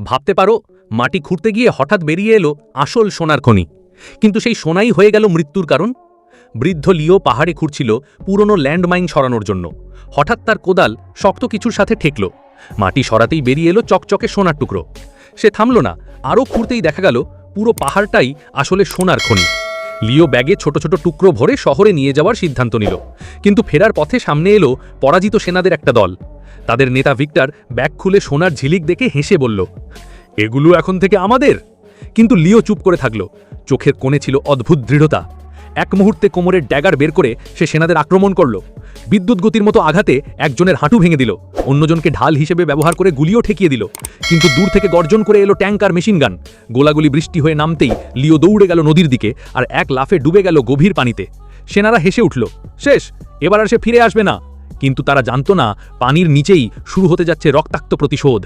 ভাবতে পারো, মাটি খুঁড়তে গিয়ে হঠাৎ বেরিয়ে এলো আসল সোনার খনি। কিন্তু সেই সোনাই হয়ে গেল মৃত্যুর কারণ। বৃদ্ধ লিও পাহাড়ে খুঁড়ছিল পুরনো ল্যান্ডমাইন সরানোর জন্য। হঠাৎ তার কোদাল শক্ত কিছুর সাথে ঠেকল। মাটি সরাতেই বেরিয়ে এলো চকচকে সোনার টুকরো। সে থামল না, আরও খুঁড়তেই দেখা গেল পুরো পাহাড়টাই আসলে সোনার খনি। লিও ব্যাগে ছোট ছোট টুকরো ভরে শহরে নিয়ে যাওয়ার সিদ্ধান্ত নিল। কিন্তু ফেরার পথে সামনে এলো পরাজিত সেনাদের একটা দল। তাদের নেতা ভিক্টর ব্যাগ খুলে সোনার ঝিলিক দেখে হেসে বলল, এগুলো এখন থেকে আমাদের। কিন্তু লিও চুপ করে থাকল। চোখের কোণে ছিল অদ্ভুত দৃঢ়তা। এক মুহূর্তে কোমরের ড্যাগার বের করে সে সেনাদের আক্রমণ করল। বিদ্যুৎ গতির মতো আঘাতে একজনের হাঁটু ভেঙে দিল, অন্যজনকে ঢাল হিসেবে ব্যবহার করে গুলিও ঠেকিয়ে দিল। কিন্তু দূর থেকে গর্জন করে এলো ট্যাঙ্ক আর মেশিনগান। গোলাগুলি বৃষ্টি হয়ে নামতেই লিও দৌড়ে গেল নদীর দিকে, আর এক লাফে ডুবে গেল গভীর পানিতে। সেনারা হেসে উঠল, শেষ, এবার আর সে ফিরে আসবে না। কিন্তু তারা জানত না, পানির নিচেই শুরু হতে যাচ্ছে রক্তাক্ত প্রতিশোধ।